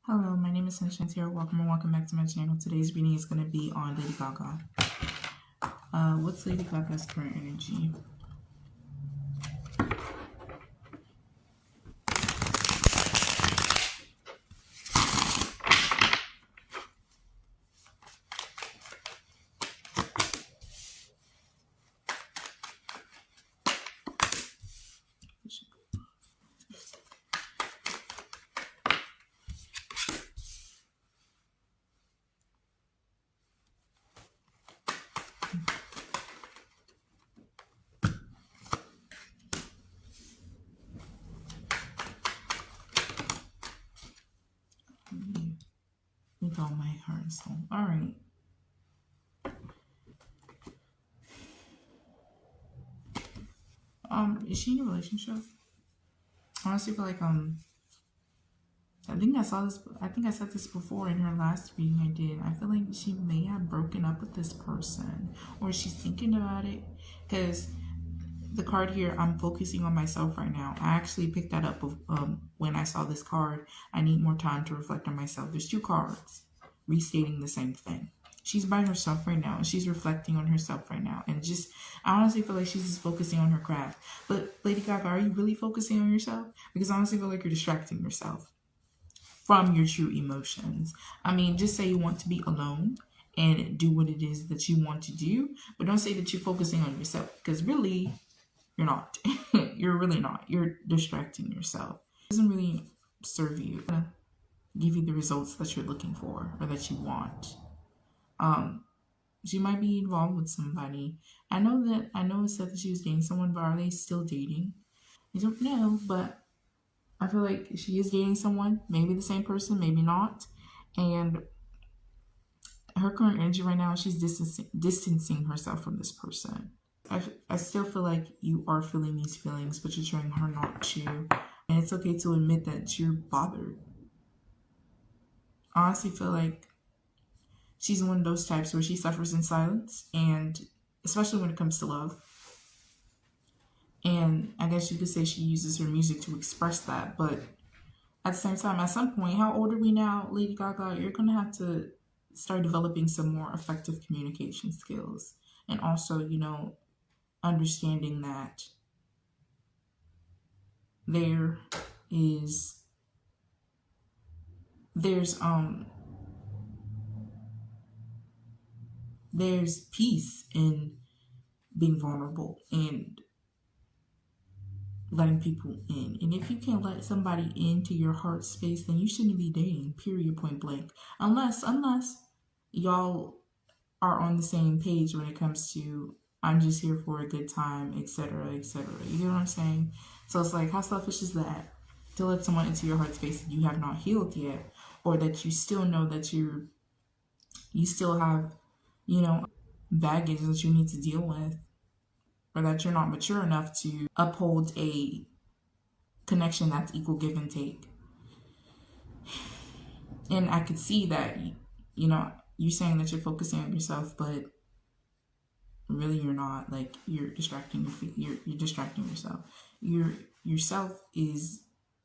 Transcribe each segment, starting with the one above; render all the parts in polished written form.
Hello, my name is Sunshine here. Welcome back to my channel. Today's reading is going to be on Lady Gaga. What's Lady Gaga's current energy? With all my heart and soul. All right. Is she in a relationship? I honestly feel like I think I said this before in her last reading I did. I feel like she may have broken up with this person, or she's thinking about it, because the card here, I'm focusing on myself right now. I actually picked that up when I saw this card. I need more time to reflect on myself. There's two cards restating the same thing. She's by herself right now, and she's reflecting on herself right now. And I honestly feel like she's just focusing on her craft. But Lady Gaga, are you really focusing on yourself? Because I honestly feel like you're distracting yourself from your true emotions. I mean, just say you want to be alone and do what it is that you want to do, but don't say that you're focusing on yourself, because really, you're not. You're really not. You're distracting yourself. It doesn't really serve you, give you the results that you're looking for or that you want. She might be involved with somebody. I know it said that she was dating someone, but are they still dating? I don't know, but I feel like she is dating someone, maybe the same person, maybe not. And her current energy right now, she's distancing herself from this person. I still feel like you are feeling these feelings, but you're trying hard not to. And it's okay to admit that you're bothered. I honestly feel like she's one of those types where she suffers in silence, and especially when it comes to love. And I guess you could say she uses her music to express that. But at the same time, at some point, how old are we now, Lady Gaga? You're going to have to start developing some more effective communication skills. And also, understanding that there's peace in being vulnerable and letting people in. And if you can't let somebody into your heart space, then you shouldn't be dating, period, point blank. Unless y'all are on the same page when it comes to, I'm just here for a good time, etc., etc. You know what I'm saying? So it's like, how selfish is that to let someone into your heart space that you have not healed yet, or that you still know that you still have, baggage that you need to deal with, or that you're not mature enough to uphold a connection that's equal give and take. And I could see that, you're saying that you're focusing on yourself, but really you're not. Like, you're distracting you're distracting yourself. Yourself is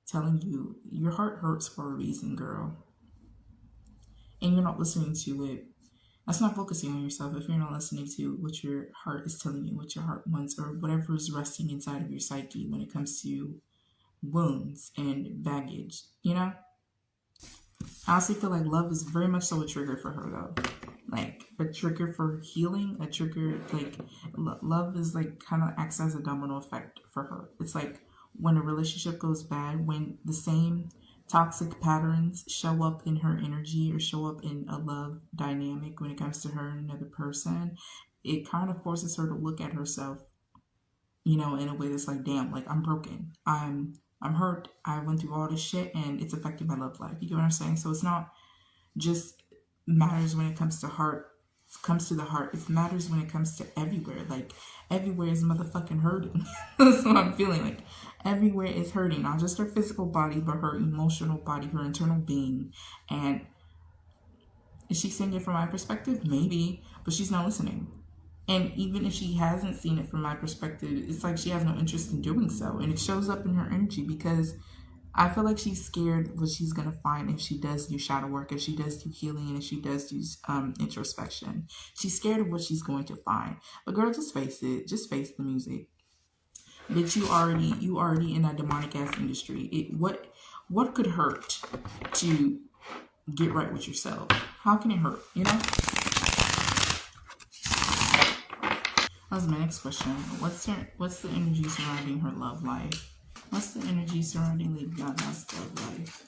telling you your heart hurts for a reason, girl, and you're not listening to it. That's not focusing on yourself if you're not listening to what your heart is telling you, what your heart wants, or whatever is resting inside of your psyche when it comes to wounds and baggage. I honestly feel like love is very much so a trigger for her, though. Like, a trigger for healing, a trigger, like, love is like kind of acts as a domino effect for her. It's like when a relationship goes bad, when the same toxic patterns show up in her energy or show up in a love dynamic when it comes to her and another person, it kind of forces her to look at herself, in a way that's like, damn, like, I'm broken. I'm hurt. I went through all this shit and it's affecting my love life. You get what I'm saying? So it's not just matters when it comes to the heart. It matters when it comes to everywhere. Like, everywhere is motherfucking hurting. That's what I'm feeling like. Everywhere is hurting, not just her physical body, but her emotional body, her internal being. And is she seeing it from my perspective? Maybe, but she's not listening. And even if she hasn't seen it from my perspective, it's like she has no interest in doing so. And it shows up in her energy because I feel like she's scared what she's gonna find if she does do shadow work, if she does do healing, and if she does do introspection. She's scared of what she's going to find. But girl, just face it. Just face the music. Bitch, you already in that demonic ass industry. What could hurt to get right with yourself? How can it hurt? You know? That was my next question. What's the energy surrounding her love life? What's the energy surrounding Lady Gaga's love life?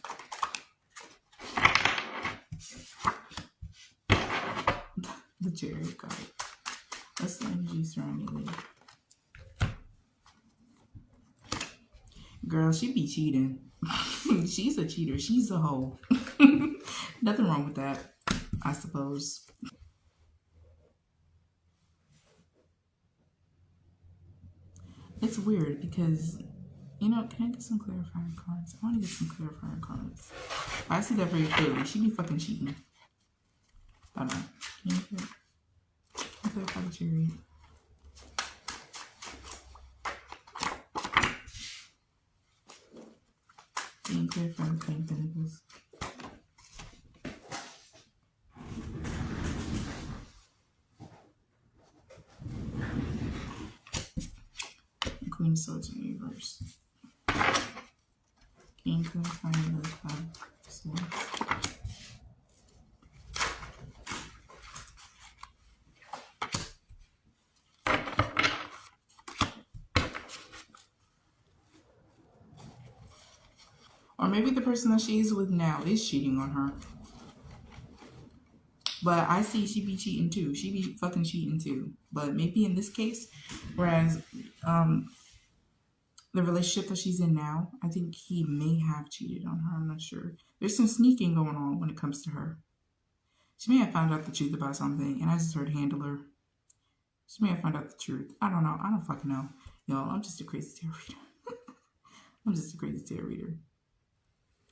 The Chariot card. What's the energy surrounding Lady? Girl, she be cheating. She's a cheater. She's a hoe. Nothing wrong with that, I suppose. It's weird because, you know, can I get some clarifying cards? I want to get some clarifying cards. I see that very clearly. She be fucking cheating. Hold on. Can you clarify the Chariot? Can you clarify the Queen of Pentacles? Queen of Swords in reverse. Can you clarify the Five of Swords? Or maybe the person that she's with now is cheating on her. But I see she be cheating too. She be fucking cheating too. But maybe in this case, whereas the relationship that she's in now, I think he may have cheated on her. I'm not sure. There's some sneaking going on when it comes to her. She may have found out the truth about something, and I just heard handler. She may have found out the truth. I don't know. I don't fucking know. Y'all, I'm just a crazy tarot reader. I'm just a crazy tarot reader.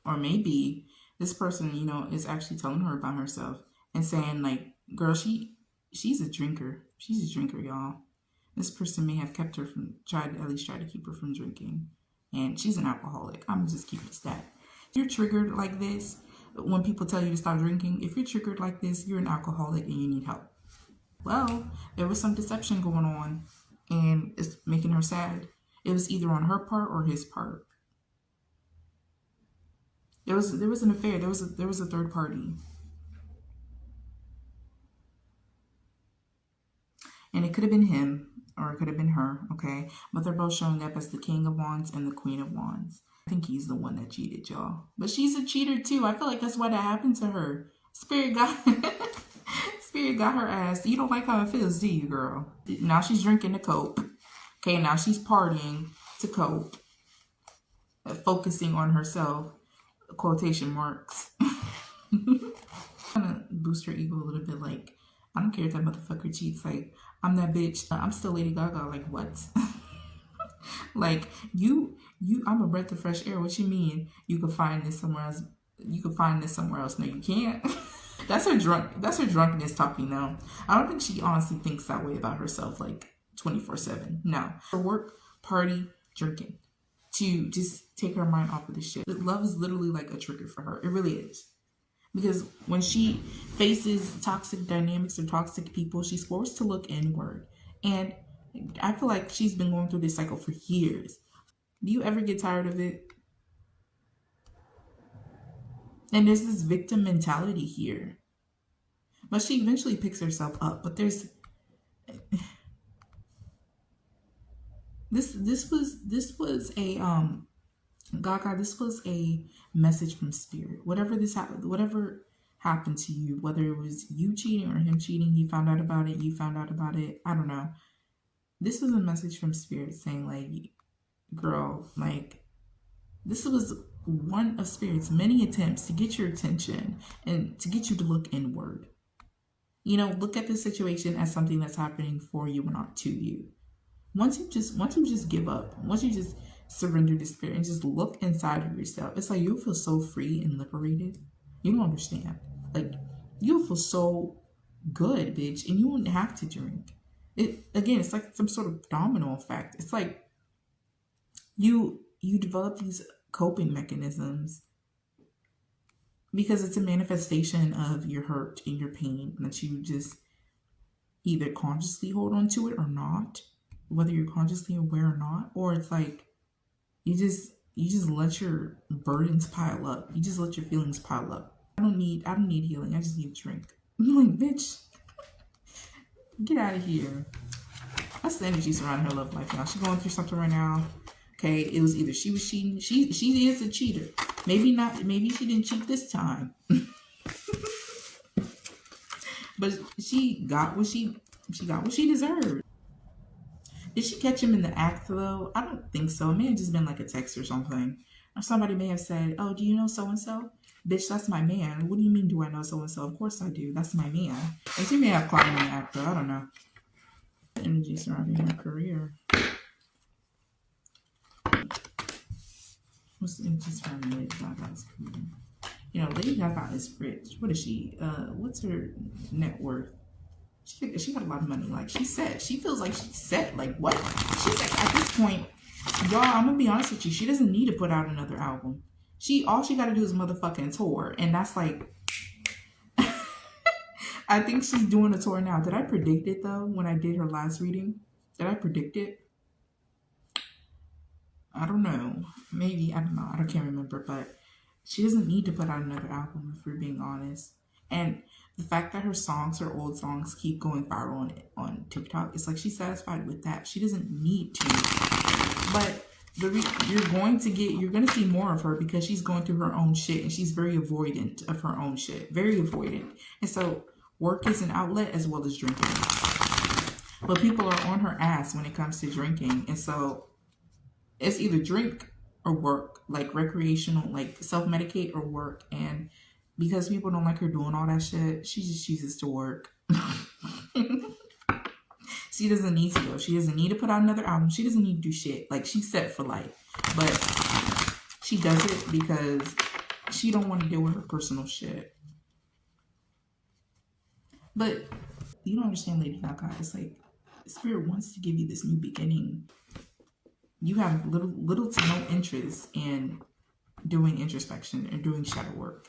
Or maybe this person, you know, is actually telling her about herself and saying, like, girl, she's a drinker. She's a drinker, y'all. This person may have kept her from, at least tried to keep her from drinking. And she's an alcoholic. I'm just keeping it that. If you're triggered like this, when people tell you to stop drinking, if you're triggered like this, you're an alcoholic and you need help. Well, there was some deception going on and it's making her sad. It was either on her part or his part. There was an affair. There was a third party. And it could have been him or it could have been her, okay? But they're both showing up as the King of Wands and the Queen of Wands. I think he's the one that cheated, y'all. But she's a cheater too. I feel like that's why that happened to her. Spirit got her ass. You don't like how it feels, do you, girl? Now she's drinking to cope. Okay, now she's partying to cope. Focusing on herself. Quotation marks. Kind of boost her ego a little bit, like, I don't care if that motherfucker cheats. Like, I'm that bitch. I'm still Lady Gaga. Like, what? Like, I'm a breath of fresh air. What you mean? You could find this somewhere else. You could find this somewhere else. No, you can't. That's her drunkenness talking though. I don't think she honestly thinks that way about herself, like 24/7. No. Her work, party, drinking. To just take her mind off of this shit. Love is literally like a trigger for her. It really is. Because when she faces toxic dynamics or toxic people, she's forced to look inward. And I feel like she's been going through this cycle for years. Do you ever get tired of it? And there's this victim mentality here. But she eventually picks herself up. But there's this was a Gaga, this was a message from spirit. Whatever happened to you, whether it was you cheating or him cheating, he found out about it, you found out about it, I don't know. This was a message from spirit saying, like, girl, like, this was one of spirit's many attempts to get your attention and to get you to look inward. You know, look at the situation as something that's happening for you and not to you. Once you just give up, once you just surrender to spirit and just look inside of yourself, it's like you'll feel so free and liberated. You don't understand. Like, you'll feel so good, bitch, and you wouldn't have to drink. Again, it's like some sort of domino effect. It's like you develop these coping mechanisms, because it's a manifestation of your hurt and your pain that you just either consciously hold on to it or not, whether you're consciously aware or not, or it's like you just let your burdens pile up. You just let your feelings pile up. I don't need healing. I just need a drink. I'm like, bitch, get out of here. That's the energy surrounding her love life now. She's going through something right now. Okay, it was either she was cheating. She is a cheater. Maybe not. Maybe she didn't cheat this time. But she got what she deserved. Did she catch him in the act though? I don't think so. It may have just been like a text or something. Or somebody may have said, "Oh, do you know so and so?" Bitch, that's my man. What do you mean, do I know so and so? Of course I do. That's my man. And she may have caught him in the act though. I don't know. Energy surrounding her career. What's the energy surrounding Lady Gaga's career? You know, Lady Gaga is rich. What is she? What's her net worth? She got a lot of money. Like she said, she feels like she's set. Like what? She's like at this point, y'all. I'm gonna be honest with you. She doesn't need to put out another album. All she got to do is motherfucking tour, and that's like. I think she's doing a tour now. Did I predict it though when I did her last reading? Did I predict it? I don't know. Maybe I don't know. I can't remember, but. She doesn't need to put out another album, if we're being honest. And the fact that her songs, her old songs, keep going viral on TikTok, it's like she's satisfied with that. She doesn't need to. But you're going to see more of her because she's going through her own shit and she's very avoidant of her own shit. Very avoidant. And so work is an outlet as well as drinking. But people are on her ass when it comes to drinking. And so it's either drink or work, like recreational, like self-medicate or work. And because people don't like her doing all that shit, she just chooses to work. She doesn't need to go. She doesn't need to put out another album. She doesn't need to do shit. Like she's set for life. But she does it because she don't want to deal with her personal shit. But you don't understand, Lady Gaga. It's like Spirit wants to give you this new beginning. You have little to no interest in doing introspection and doing shadow work.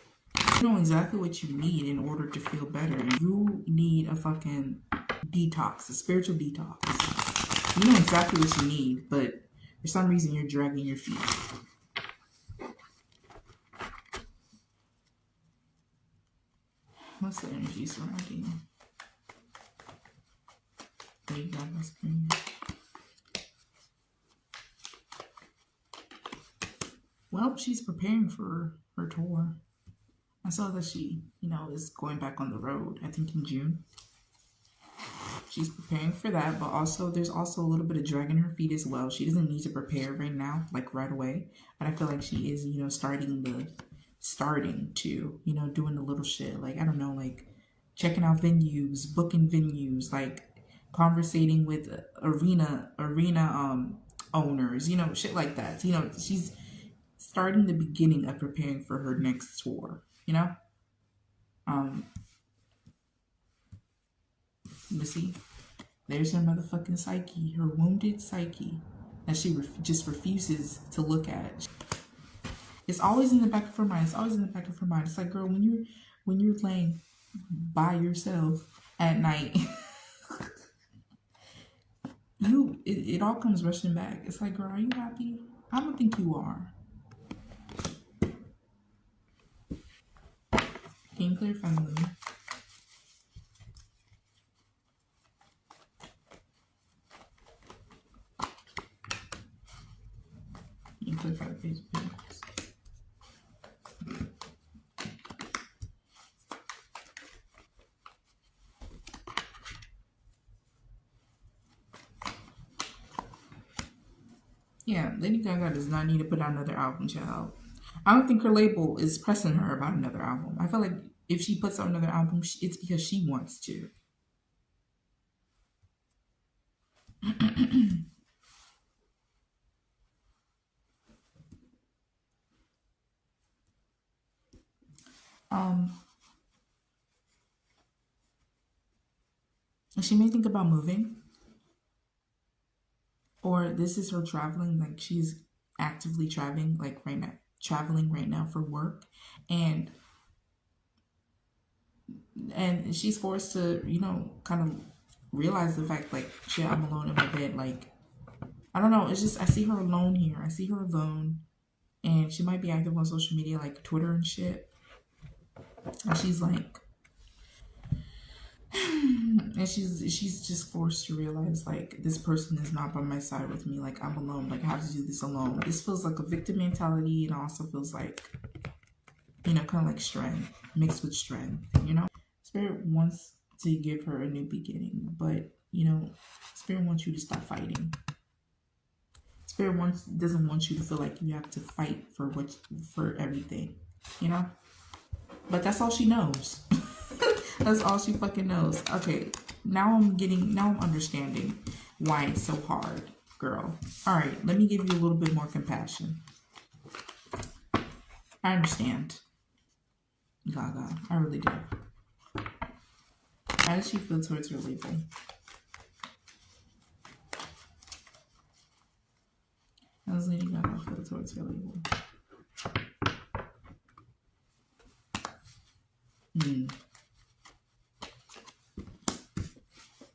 You know exactly what you need in order to feel better. You need a fucking detox, a spiritual detox. You know exactly what you need, but for some reason you're dragging your feet. What's the energy surrounding Lady Gaga's career? Well, she's preparing for her tour. I saw that she, is going back on the road, I think in June. She's preparing for that, but also there's also a little bit of dragging her feet as well. She doesn't need to prepare right now, like right away. But I feel like she is, starting to, doing the little shit. Like, I don't know, like checking out venues, booking venues, like conversating with arena owners, shit like that. She's starting the beginning of preparing for her next tour, You see, there's her motherfucking psyche, her wounded psyche that she just refuses to look at. It's always in the back of her mind. It's like, girl, when you're laying by yourself at night, it all comes rushing back. It's like, girl, are you happy? I don't think you are. Can you clarify the moon? Can you clarify the page of Pentacles? Yeah, Lady Gaga does not need to put out another album, child. I don't think her label is pressing her about another album. I feel like if she puts out another album, it's because she wants to. She may think about moving, or this is her traveling. Like she's actively traveling right now for work, and she's forced to, you know, kind of realize the fact, like, shit, I'm alone in my bed. Like, I don't know. It's just, I see her alone here. I see her alone, and she might be active on social media, like Twitter and shit. And she's like, and she's just forced to realize, like, this person is not by my side with me. Like, I'm alone. Like, I have to do this alone. This feels like a victim mentality, and also feels like, you know, kind of like strength mixed with strength, you know? Spirit wants to give her a new beginning, but, you know, Spirit wants you to stop fighting. Spirit doesn't want you to feel like you have to fight for everything, you know? But that's all she knows. That's all she fucking knows. Okay, now I'm understanding why it's so hard, girl. All right, let me give you a little bit more compassion. I understand, Gaga. I really do. How does she feel towards her label? How does Lady Gaga feel towards her label?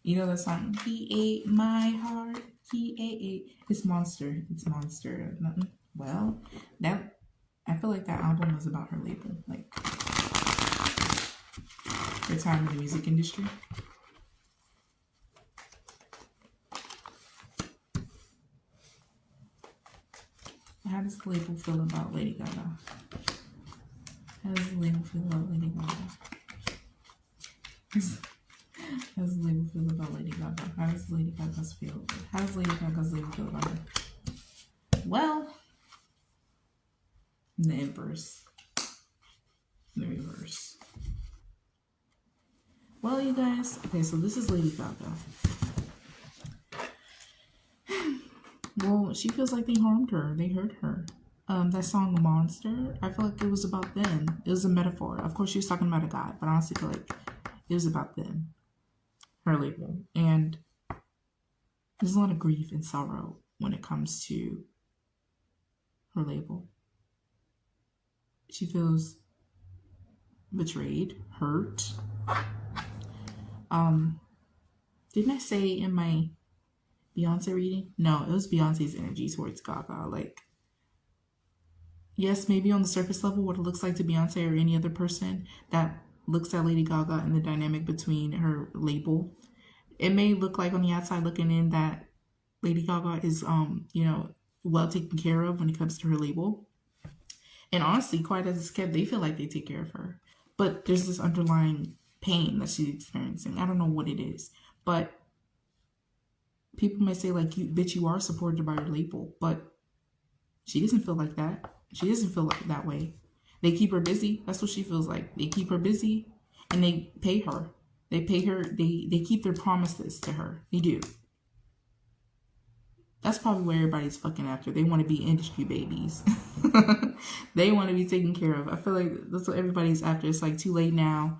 You know the song, "He ate my heart, he ate." It's Monster. It's Monster. Nothing. Well, that, I feel like that album was about her label, like her time in the music industry. How does the label feel about Lady Gaga? How does the label feel about Lady Gaga? How does the label feel about Lady Gaga? How does Lady Gaga's feel? How does Lady Gaga's label feel about her? Well, in the inverse. In the reverse. Well, you guys, okay, so this is Lady Gaga. Well, she feels like they harmed her. They hurt her. That song, Monster, I feel like it was about them. It was a metaphor. Of course, she was talking about a guy, but I honestly feel like it was about them. Her label. And there's a lot of grief and sorrow when it comes to her label. She feels betrayed, hurt. Didn't I say in my Beyonce reading? No, it was Beyonce's energy towards Gaga. Like, yes, maybe on the surface level, what it looks like to Beyonce or any other person that looks at Lady Gaga and the dynamic between her label, it may look like on the outside looking in that Lady Gaga is, you know, well taken care of when it comes to her label. And honestly, quite as it's kept, they feel like they take care of her. But there's this underlying pain that she's experiencing. I don't know what it is, but people may say, like, you are supported by your label, but she doesn't feel like that. She doesn't feel like that way. They keep her busy. That's what she feels like. They keep her busy and they pay her. They pay her. They keep their promises to her. They do. That's probably what everybody's fucking after. They want to be industry babies. They want to be taken care of. I feel like that's what everybody's after. It's like, too late now.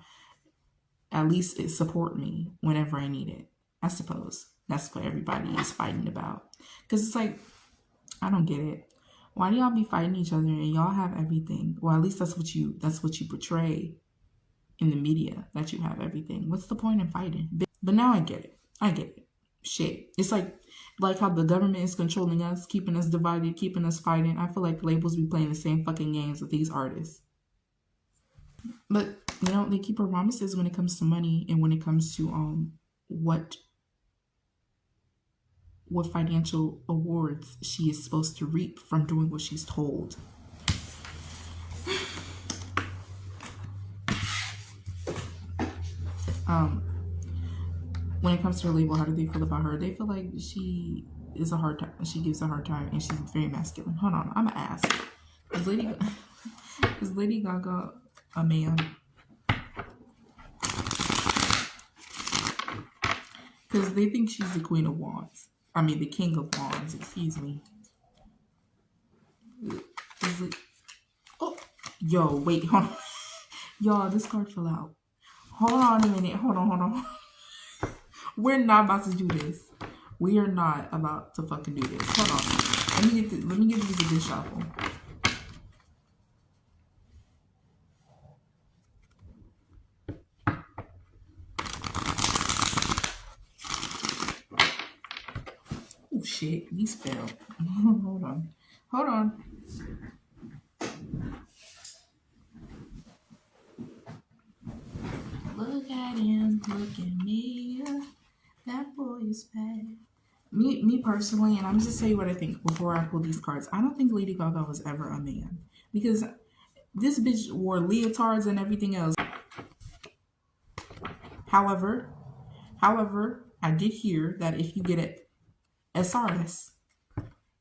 At least it support me whenever I need it. I suppose that's what everybody is fighting about. Because it's like, I don't get it. Why do y'all be fighting each other and y'all have everything? Well, at least that's what you portray in the media, that you have everything. What's the point in fighting? But now I get it. I get it. Shit. It's like how the government is controlling us, keeping us divided, keeping us fighting. I feel like labels be playing the same fucking games with these artists. But, you know, they keep her promises when it comes to money and when it comes to what financial awards she is supposed to reap from doing what she's told. When it comes to her label, how do they feel about her? They feel like she is a hard time. She gives a hard time, and she's very masculine. Hold on, I'm gonna ask: Is Lady Gaga a man? Because they think she's the Queen of Wands. I mean, the King of Wands. Excuse me. Oh, yo, wait, hold on. Y'all, this card fell out. Hold on a minute. Hold on. We're not about to do this. We are not about to fucking do this. Hold on. Let me give these a good shuffle. Oh shit, these fell. Hold on. Hold on. Look at him, look at me. That boy is bad. Me personally, and I'm just saying what I think before I pull these cards. I don't think Lady Gaga was ever a man, because this bitch wore leotards and everything else. However, I did hear that if you get an SRS,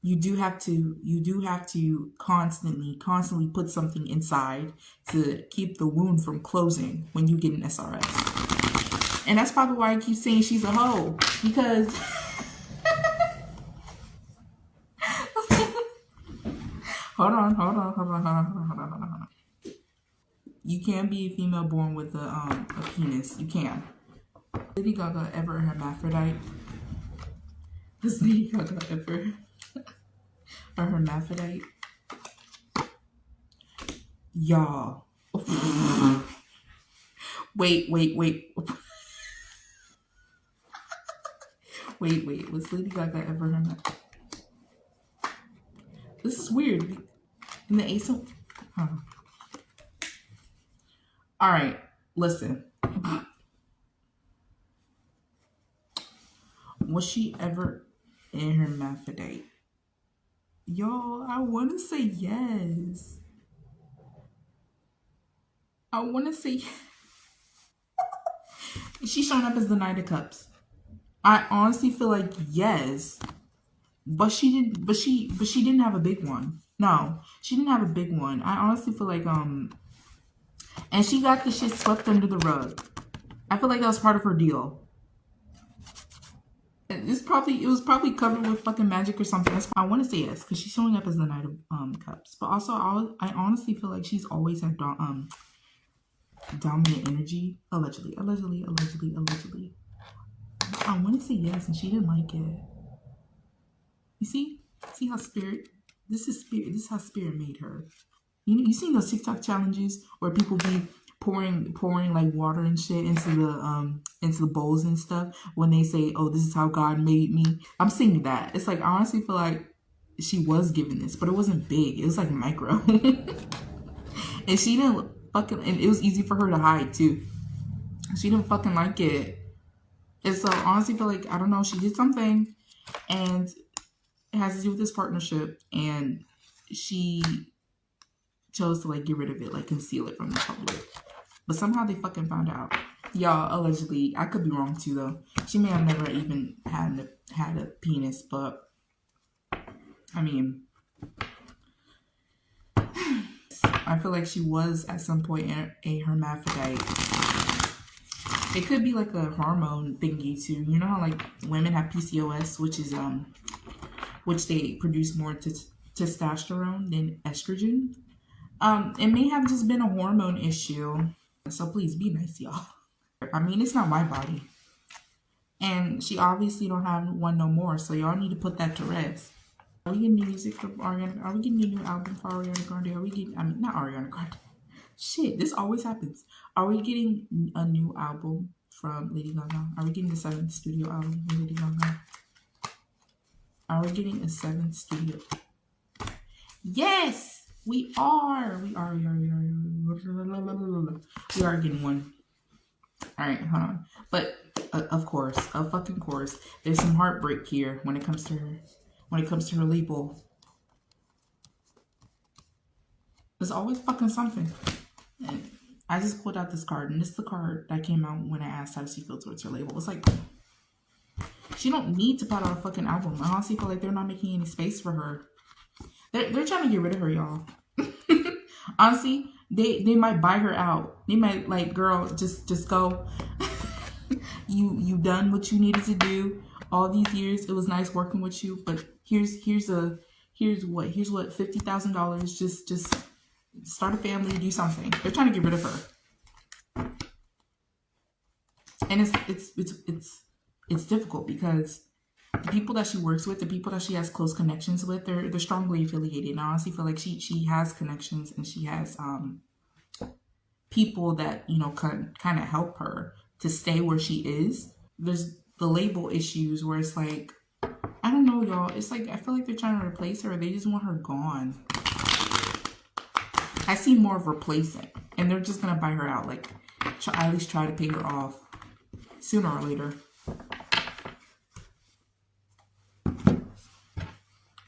you do have to constantly put something inside to keep the wound from closing when you get an SRS. And that's probably why I keep saying she's a hoe, because hold on. You can be a female born with a penis. You can. Lady Gaga ever a hermaphrodite? Is Lady Gaga ever a hermaphrodite? Y'all. Wait. Wait. Was Lady Gaga ever hermaphrodite? This is weird. In the ace of... Huh. Alright, listen. Was she ever a hermaphrodite? Y'all, I want to say yes. I want to say she's showing up as the Knight of Cups. I honestly feel like yes. But she didn't have a big one. No, she didn't have a big one. I honestly feel like and she got the shit swept under the rug. I feel like that was part of her deal. It was probably covered with fucking magic or something. I want to say yes, because she's showing up as the Knight of Cups. But also, I honestly feel like she's always had dominant energy. Allegedly. I want to say yes, and she didn't like it. You see how this is how spirit made her. You seen those TikTok challenges where people be pouring like water and shit into the bowls and stuff when they say, oh, this is how God made me. I'm seeing that. It's like, I honestly feel like she was given this, but it wasn't big. It was like micro. And she didn't fucking, and it was easy for her to hide too. She didn't fucking like it. And so I honestly feel like, I don't know, she did something and it has to do with this partnership, and she chose to like get rid of it, like conceal it from the public. But somehow they fucking found out. Y'all, allegedly. I could be wrong too though. She may have never even had a penis, but I mean, I feel like she was at some point a hermaphrodite. It could be like a hormone thingy too. You know how like women have PCOS, which is which they produce more testosterone than estrogen. It may have just been a hormone issue. So please be nice, y'all. I mean, it's not my body. And she obviously don't have one no more. So y'all need to put that to rest. Are we getting new music from Ariana? Are we getting a new album for Ariana Grande? Are we getting, I mean, not Ariana Grande. Shit, this always happens. Are we getting a new album from Lady Gaga? Are we getting the 7th studio album from Lady Gaga? Are we getting a 7th studio? Yes, we are. We are getting one. All right, hold on. But of course, there's some heartbreak here when it comes to her label. There's always fucking something. And I just pulled out this card, and this is the card that came out when I asked how she feels towards her label. It's like, she don't need to put out a fucking album. I honestly feel like they're not making any space for her. They're trying to get rid of her, y'all. Honestly, they might buy her out. They might like, girl, just go. You done what you needed to do all these years. It was nice working with you, but here's what $50,000. Just start a family, do something. They're trying to get rid of her, and it's difficult because The people that she works with, the people that she has close connections with, they're strongly affiliated. And I honestly feel like she has connections and she has people that, you know, kind of help her to stay where she is. There's the label issues where it's like, I don't know, y'all. It's like, I feel like they're trying to replace her. They just want her gone. I see more of replacing. And they're just going to buy her out. Like, at least try to pay her off sooner or later.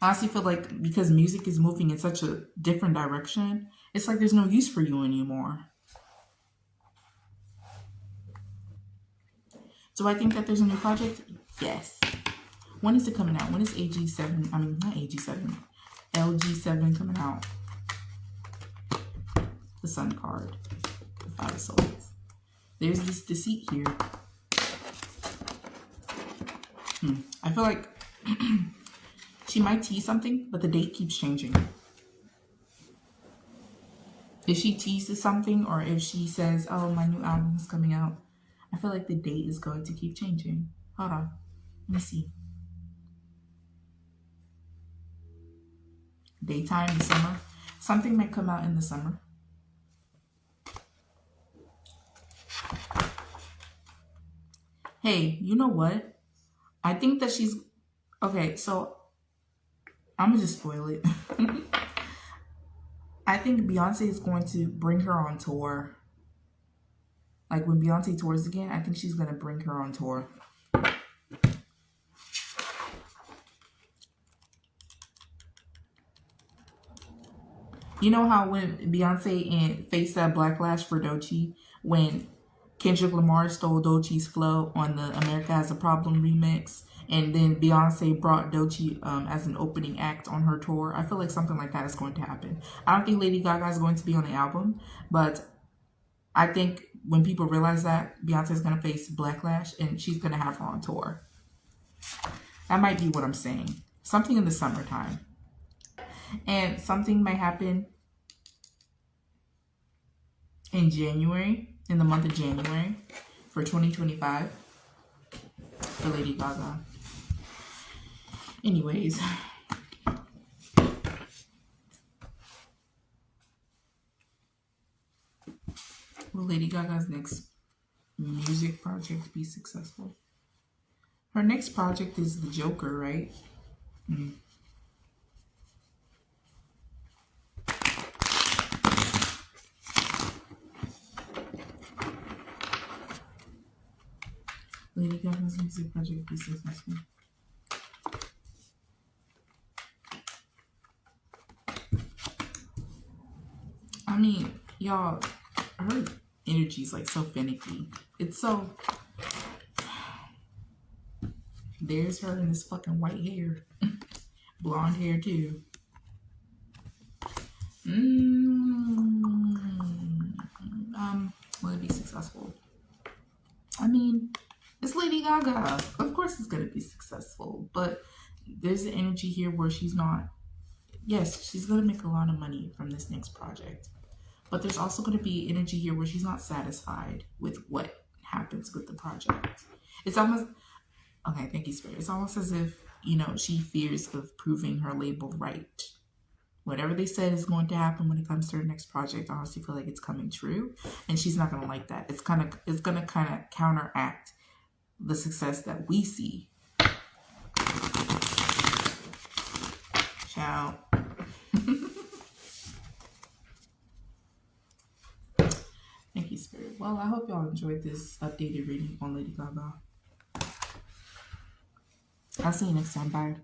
I honestly feel like because music is moving in such a different direction, it's like there's no use for you anymore. Do I think that there's a new project? Yes. When is it coming out? When is AG7? I mean, not AG7. LG7 coming out? The Sun card. The Five of Swords. There's this deceit here. I feel like she might tease something, but the date keeps changing. If she teases something or if she says, oh, my new album is coming out, I feel like the date is going to keep changing. Hold on. Let me see. Daytime, the summer. Something might come out in the summer. Hey, you know what? I think that she's... Okay, so I'm going to just spoil it. I think Beyonce is going to bring her on tour. Like when Beyonce tours again, I think she's going to bring her on tour. You know how when Beyonce faced that backlash for Doechii, when Kendrick Lamar stole Doechii's flow on the America Has a Problem remix, and then Beyonce brought Doechii as an opening act on her tour? I feel like something like that is going to happen. I don't think Lady Gaga is going to be on the album, but I think when people realize that, Beyonce is going to face backlash and she's going to have her on tour. That might be what I'm saying. Something in the summertime. And something might happen in January, in the month of January for 2025 for Lady Gaga. Anyways. Will Lady Gaga's next music project be successful? Her next project is The Joker, right? Lady Gaga's music project be successful. I mean, y'all, her energy is like so finicky. It's so... There's her in this fucking white hair. Blonde hair too. Will it be successful? I mean, it's Lady Gaga. Of course it's gonna be successful. But there's an energy here where she's not... Yes, she's gonna make a lot of money from this next project. But there's also gonna be energy here where she's not satisfied with what happens with the project. It's almost... Okay, thank you, Spirit. It's almost as if, you know, she fears of proving her label right. Whatever they said is going to happen when it comes to her next project, I honestly feel like it's coming true. And she's not going to like that. It's going to kind of counteract the success that we see. Ciao. Thank you, Spirit. Well, I hope y'all enjoyed this updated reading on Lady Gaga. I'll see you next time. Bye.